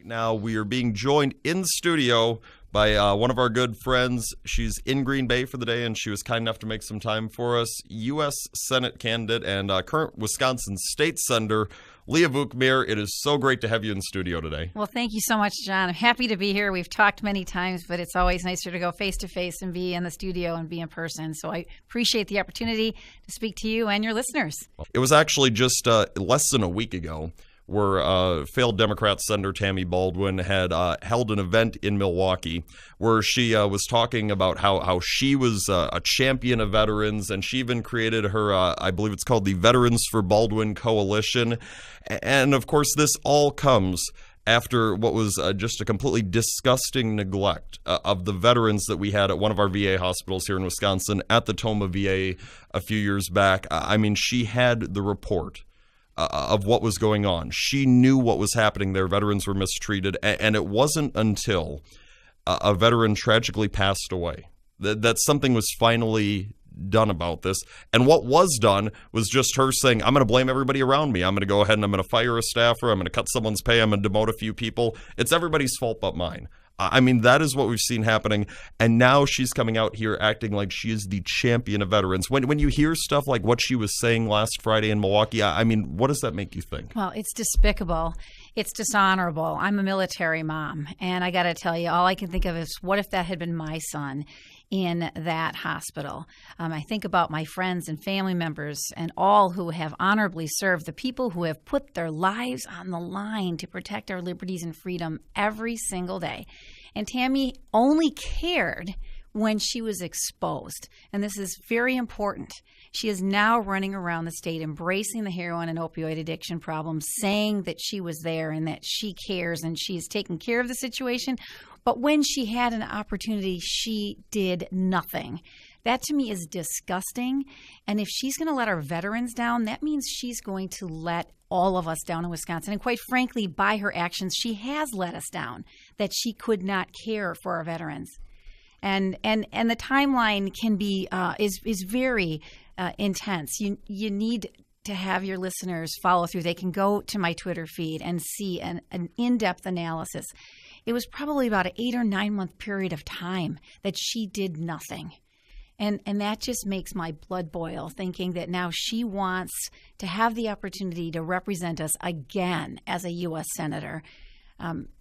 now. We are being joined in studio by one of our good friends. She's in Green Bay for the day, and she was kind enough to make some time for us. U.S. Senate candidate and current Wisconsin State Senator, Leah Vukmir. It is so great to have you in studio today. Well, thank you so much, John. I'm happy to be here. We've talked many times, but it's always nicer to go face-to-face and be in the studio and be in person. So I appreciate the opportunity to speak to you and your listeners. It was actually just less than a week ago where failed Democrat Senator Tammy Baldwin had held an event in Milwaukee where she was talking about how she was a champion of veterans, and she even created her, I believe it's called the Veterans for Baldwin Coalition. And, of course, this all comes after what was just a completely disgusting neglect of the veterans that we had at one of our VA hospitals here in Wisconsin at the Tomah VA a few years back. I mean, she had the report of what was going on. She knew what was happening there. Veterans were mistreated, and it wasn't until a veteran tragically passed away that something was finally done about this. And what was done was just her saying, I'm going to blame everybody around me. I'm going to go ahead and I'm going to fire a staffer. I'm going to cut someone's pay. I'm going to demote a few people. It's everybody's fault but mine. I mean, that is what we've seen happening. And now she's coming out here acting like she is the champion of veterans. When you hear stuff like what she was saying last Friday in Milwaukee, I mean, what does that make you think? Well, it's despicable. It's dishonorable. I'm a military mom, and I got to tell you, all I can think of is what if that had been my son in that hospital. I think about my friends and family members and all who have honorably served, the people who have put their lives on the line to protect our liberties and freedom every single day. And Tammy only cared when she was exposed. And this is very important. She is now running around the state embracing the heroin and opioid addiction problem, saying that she was there and that she cares and she's taking care of the situation. But when she had an opportunity, she did nothing. That to me is disgusting. And if she's going to let our veterans down, that means she's going to let all of us down in Wisconsin. And quite frankly, by her actions, she has let us down, that she could not care for our veterans. And the timeline can be is very intense. You need to have your listeners follow through. They can go to my Twitter feed and see an in-depth analysis. It was probably about an 8 or 9 month period of time that she did nothing. And that just makes my blood boil, thinking that now she wants to have the opportunity to represent us again as a U.S. Senator.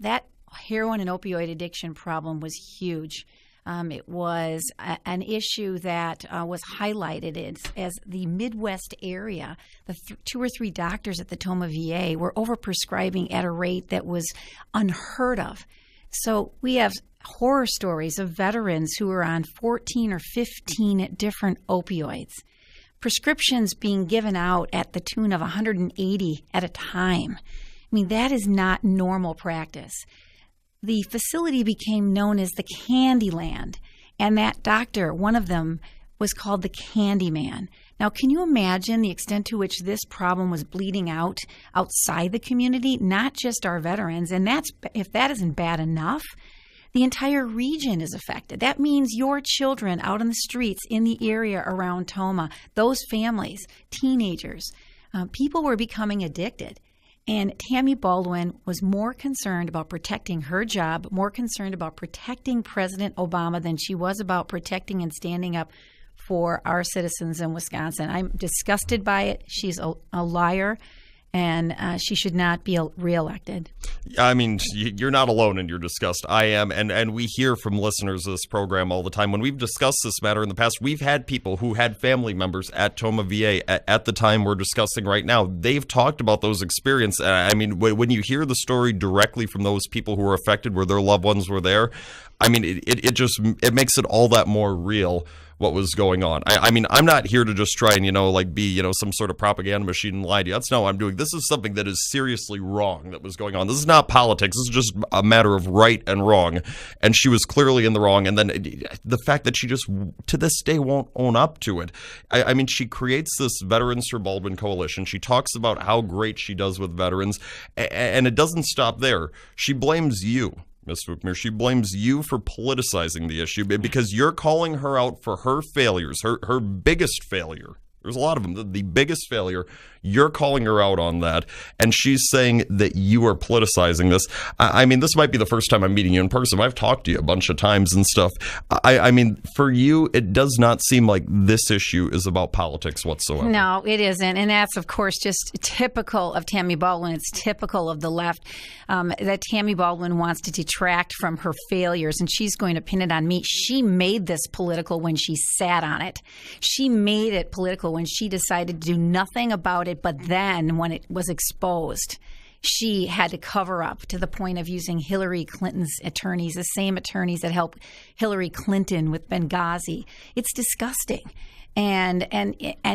That heroin and opioid addiction problem was huge. It was an issue that was highlighted as the Midwest area. The 2 or 3 doctors at the Tomah VA were overprescribing at a rate that was unheard of. So we have horror stories of veterans who are on 14 or 15 different opioids. Prescriptions being given out at the tune of 180 at a time. I mean, that is not normal practice. The facility became known as the Candyland, and that doctor, one of them, was called the Candyman. Now, can you imagine the extent to which this problem was bleeding out outside the community, not just our veterans? And if that isn't bad enough, the entire region is affected. That means your children out on the streets in the area around Tomah, those families, teenagers, people were becoming addicted. And Tammy Baldwin was more concerned about protecting her job, more concerned about protecting President Obama than she was about protecting and standing up for our citizens in Wisconsin. I'm disgusted by it. She's a liar, and she should not be reelected. I mean, you're not alone in your disgust. I am, and we hear from listeners of this program all the time. When we've discussed this matter in the past, we've had people who had family members at Tomah VA at the time we're discussing right now. They've talked about those experiences. I mean, when you hear the story directly from those people who were affected, where their loved ones were there, I mean, it makes it all that more real what was going on. I mean, I'm not here to just try and, be, some sort of propaganda machine and lie to you. That's not what I'm doing. This is something that is seriously wrong that was going on. This is not politics. This is just a matter of right and wrong. And she was clearly in the wrong. And then the fact that she just, to this day, won't own up to it. I mean, she creates this Veterans for Baldwin Coalition. She talks about how great she does with veterans. And it doesn't stop there. She blames you, Ms. Vukmir. She blames you for politicizing the issue because you're calling her out for her failures, her biggest failure, There's a lot of them. The biggest failure. You're calling her out on that, and she's saying that you are politicizing this. I mean, this might be the first time I'm meeting you in person. I've talked to you a bunch of times and stuff. I mean, for you, it does not seem like this issue is about politics whatsoever. No, it isn't. And that's, of course, just typical of Tammy Baldwin. It's typical of the left that Tammy Baldwin wants to detract from her failures, and she's going to pin it on me. She made this political when she sat on it. She made it political when she decided to do nothing about it, but then when it was exposed, she had to cover up to the point of using Hillary Clinton's attorneys, the same attorneys that helped Hillary Clinton with Benghazi. It's disgusting. And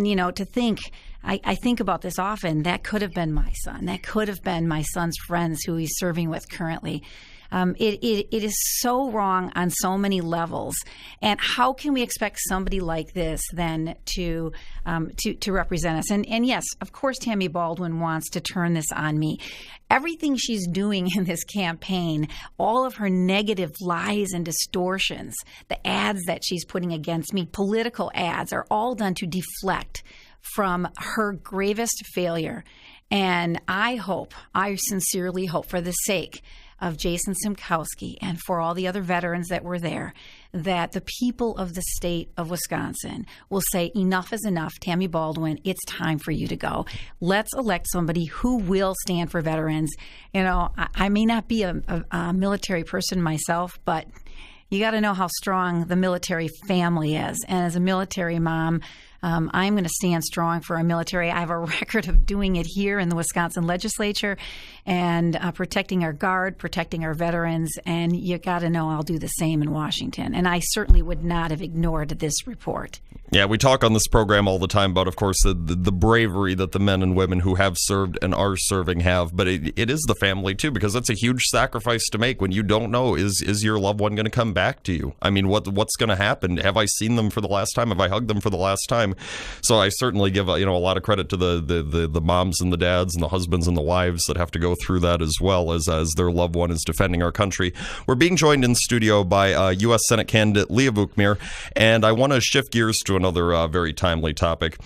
you know, to think, I think about this often, that could have been my son. That could have been my son's friends who he's serving with currently. It is so wrong on so many levels. And how can we expect somebody like this then to represent us? And yes, of course, Tammy Baldwin wants to turn this on me. Everything she's doing in this campaign, all of her negative lies and distortions, the ads that she's putting against me, political ads, are all done to deflect from her gravest failure. And I sincerely hope, for the sake of Jason Simkowski and for all the other veterans that were there, that the people of the state of Wisconsin will say, enough is enough, Tammy Baldwin, it's time for you to go. Let's elect somebody who will stand for veterans. You know, I may not be a military person myself, but you got to know how strong the military family is. And as a military mom, I'm going to stand strong for our military. I have a record of doing it here in the Wisconsin legislature and protecting our Guard, protecting our veterans. And you got to know I'll do the same in Washington. And I certainly would not have ignored this report. Yeah, we talk on this program all the time about, of course, the bravery that the men and women who have served and are serving have. But it is the family, too, because that's a huge sacrifice to make when you don't know, is your loved one going to come back to you? I mean, what's going to happen? Have I seen them for the last time? Have I hugged them for the last time? So I certainly give a lot of credit to the moms and the dads and the husbands and the wives that have to go through that as well as their loved one is defending our country. We're being joined in studio by U.S. Senate candidate Leah Vukmir, and I want to shift gears to another very timely topic.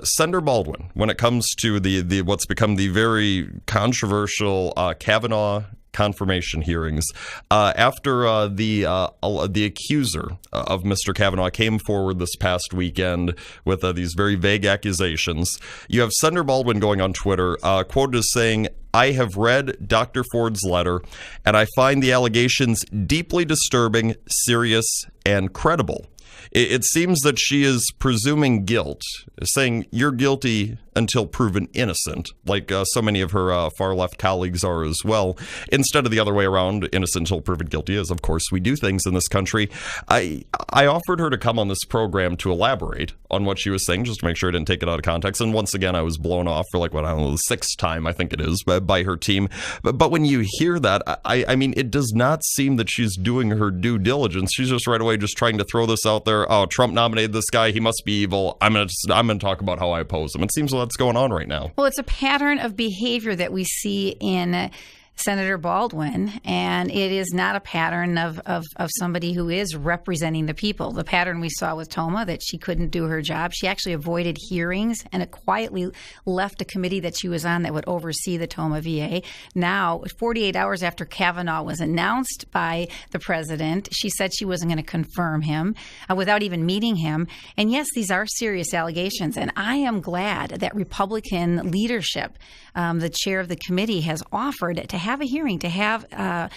Senator Baldwin, when it comes to the what's become the very controversial Kavanaugh confirmation hearings, after the accuser of Mr. Kavanaugh came forward this past weekend with these very vague accusations, you have Senator Baldwin going on Twitter, quoted as saying, "I have read Dr. Ford's letter, and I find the allegations deeply disturbing, serious, and credible. It seems that she is presuming guilt, saying you're guilty until proven innocent, like so many of her far-left colleagues are as well, instead of the other way around, innocent until proven guilty, as of course we do things in this country." I offered her to come on this program to elaborate on what she was saying, just to make sure I didn't take it out of context. And once again, I was blown off for the sixth time, I think it is, by her team. But when you hear that, I mean, it does not seem that she's doing her due diligence. She's just right away just trying to throw this out there. Oh, Trump nominated this guy. He must be evil. I'm going to talk about how I oppose him. It seems that's going on right now. Well, it's a pattern of behavior that we see in Senator Baldwin, and it is not a pattern of somebody who is representing the people. The pattern we saw with Toma, that she couldn't do her job. She actually avoided hearings and quietly left a committee that she was on that would oversee the Toma VA. Now, 48 hours after Kavanaugh was announced by the president, she said she wasn't going to confirm him without even meeting him. And yes, these are serious allegations, and I am glad that Republican leadership, the chair of the committee, has offered to have a hearing, to have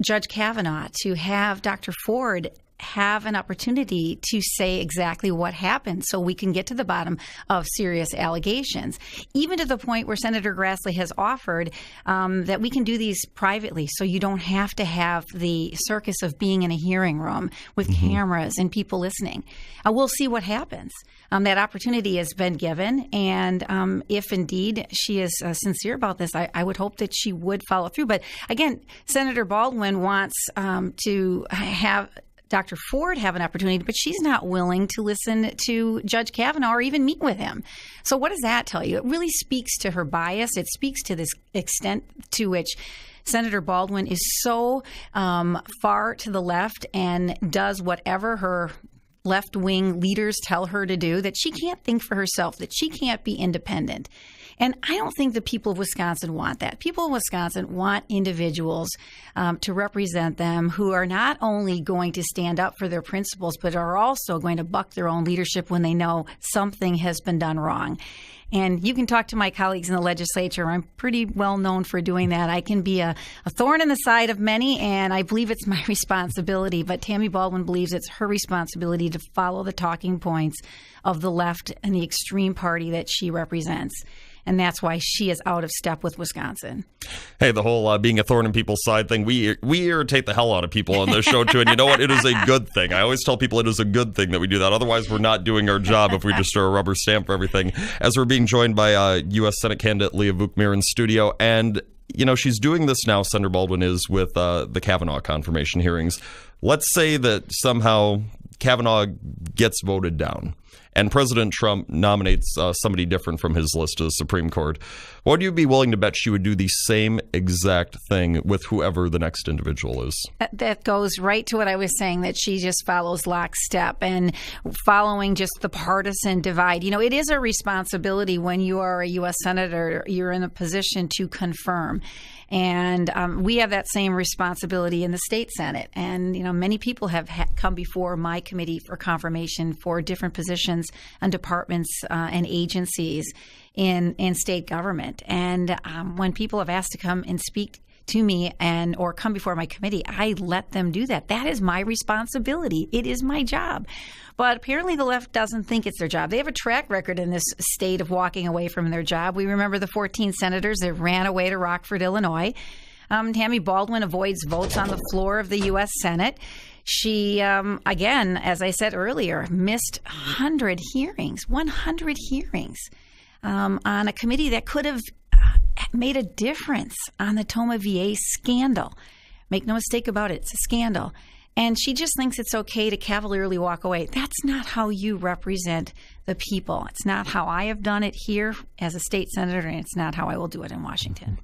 Judge Kavanaugh, to have Dr. Ford have an opportunity to say exactly what happened so we can get to the bottom of serious allegations, even to the point where Senator Grassley has offered that we can do these privately so you don't have to have the circus of being in a hearing room with cameras and people listening. We'll see what happens. That opportunity has been given, and if indeed she is sincere about this, I would hope that she would follow through. But again, Senator Baldwin wants to have Dr. Ford have an opportunity, but she's not willing to listen to Judge Kavanaugh or even meet with him. So what does that tell you? It really speaks to her bias. It speaks to this extent to which Senator Baldwin is so far to the left and does whatever her left-wing leaders tell her to do, that she can't think for herself, that she can't be independent. And I don't think the people of Wisconsin want that. People of Wisconsin want individuals to represent them who are not only going to stand up for their principles, but are also going to buck their own leadership when they know something has been done wrong. And you can talk to my colleagues in the legislature. I'm pretty well known for doing that. I can be a thorn in the side of many, and I believe it's my responsibility. But Tammy Baldwin believes it's her responsibility to follow the talking points of the left and the extreme party that she represents. And that's why she is out of step with Wisconsin. Hey, the whole being a thorn in people's side thing, we irritate the hell out of people on this show, too. And you know what? It is a good thing. I always tell people it is a good thing that we do that. Otherwise, we're not doing our job if we just are a rubber stamp for everything. As we're being joined by U.S. Senate candidate Leah Vukmir in studio. And, you know, she's doing this now, Senator Baldwin is, with the Kavanaugh confirmation hearings. Let's say that somehow Kavanaugh gets voted down and President Trump nominates somebody different from his list to the Supreme Court. Would you be willing to bet she would do the same exact thing with whoever the next individual is? That goes right to what I was saying, that she just follows lockstep and following just the partisan divide. You know, it is a responsibility when you are a U.S. Senator, you're in a position to confirm. And we have that same responsibility in the state Senate. And, you know, many people have come before my committee for confirmation for different positions and departments and agencies in state government. And when people have asked to come and speak to me or come before my committee, I let them do that. That is my responsibility. It is my job. But apparently the left doesn't think it's their job. They have a track record in this state of walking away from their job. We remember the 14 senators that ran away to Rockford, Illinois. Tammy Baldwin avoids votes on the floor of the U.S. Senate. She, again, as I said earlier, missed 100 hearings on a committee that could have made a difference on the Toma VA scandal. Make no mistake about it, it's a scandal. And she just thinks it's okay to cavalierly walk away. That's not how you represent the people. It's not how I have done it here as a state senator, and it's not how I will do it in Washington.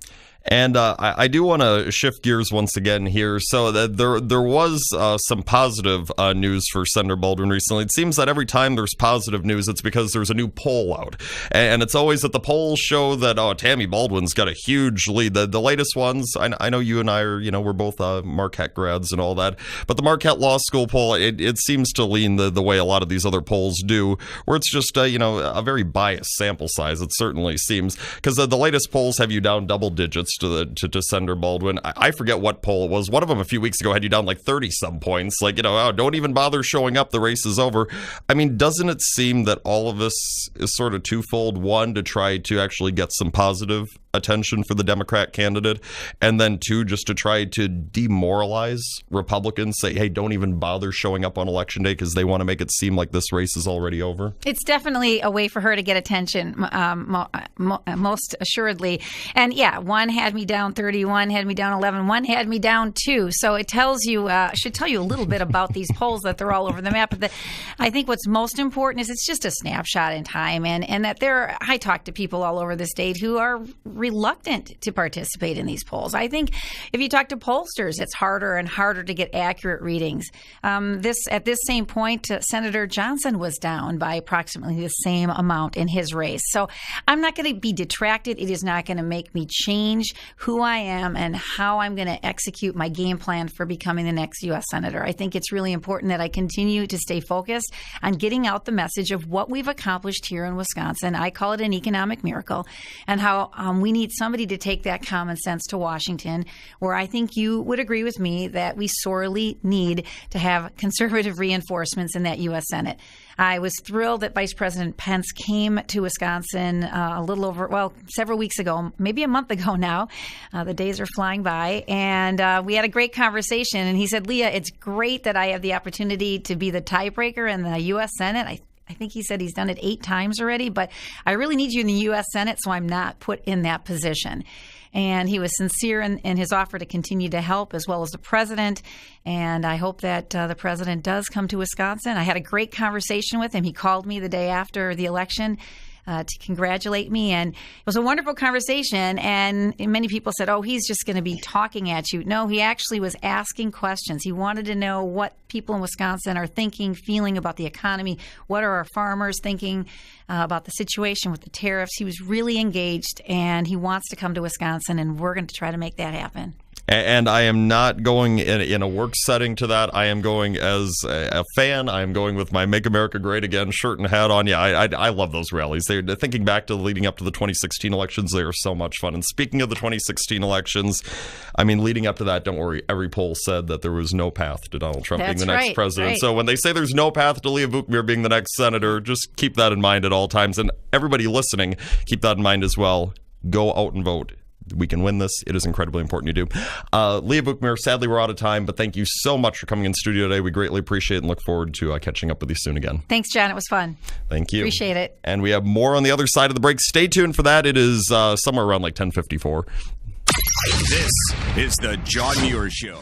And I do want to shift gears once again here. So there was some positive news for Senator Baldwin recently. It seems that every time there's positive news, it's because there's a new poll out. And it's always that the polls show that, Tammy Baldwin's got a huge lead. The latest ones, I know you and I are, we're both Marquette grads and all that. But the Marquette Law School poll, it seems to lean the way a lot of these other polls do, where it's just, a very biased sample size. It certainly seems. Because the latest polls have you down double digits to Senator Baldwin. I forget what poll it was. One of them a few weeks ago had you down like 30-some points. Like, don't even bother showing up. The race is over. I mean, doesn't it seem that all of this is sort of twofold? One, to try to actually get some positive attention for the Democrat candidate, and then two, just to try to demoralize Republicans, say, hey, don't even bother showing up on Election Day because they want to make it seem like this race is already over? It's definitely a way for her to get attention, most assuredly. And yeah, one had me down 30, one had me down 11, one had me down 2. So it tells you, should tell you a little bit about these polls, that they're all over the map. But I think what's most important is it's just a snapshot in time, and that I talk to people all over the state who are reluctant to participate in these polls. I think if you talk to pollsters, it's harder and harder to get accurate readings. At this same point, Senator Johnson was down by approximately the same amount in his race. So I'm not going to be detracted. It is not going to make me change who I am and how I'm going to execute my game plan for becoming the next U.S. Senator. I think it's really important that I continue to stay focused on getting out the message of what we've accomplished here in Wisconsin. I call it an economic miracle, and how we need somebody to take that common sense to Washington, where I think you would agree with me that we sorely need to have conservative reinforcements in that U.S. Senate. I was thrilled that Vice President Pence came to Wisconsin several weeks ago, maybe a month ago now. The days are flying by. And we had a great conversation. And he said, Leah, it's great that I have the opportunity to be the tiebreaker in the U.S. Senate. I think he said he's done it 8 times already, but I really need you in the U.S. Senate, so I'm not put in that position. And he was sincere in his offer to continue to help, as well as the president. And I hope that the president does come to Wisconsin. I had a great conversation with him. He called me the day after the election. to congratulate me. And it was a wonderful conversation. And many people said, oh, he's just going to be talking at you. No, he actually was asking questions. He wanted to know what people in Wisconsin are thinking, feeling about the economy. What are our farmers thinking about the situation with the tariffs? He was really engaged, and he wants to come to Wisconsin, and we're going to try to make that happen. And I am not going in a work setting to that. I am going as a fan. I am going with my Make America Great Again shirt and hat on. Yeah, I love those rallies. They're thinking back to leading up to the 2016 elections. They are so much fun. And speaking of the 2016 elections, I mean, leading up to that, don't worry, every poll said that there was no path to Donald Trump being the next president. Right. So when they say there's no path to Leah Vukmir being the next senator, just keep that in mind at all times. And everybody listening, keep that in mind as well. Go out and vote. We can win this. It is incredibly important you do. Leah Vukmir, sadly, we're out of time, but thank you so much for coming in studio today. We greatly appreciate it and look forward to catching up with you soon again. Thanks, John. It was fun. Thank you. Appreciate it. And we have more on the other side of the break. Stay tuned for that. It is somewhere around like 10:54. This is the John Muir Show.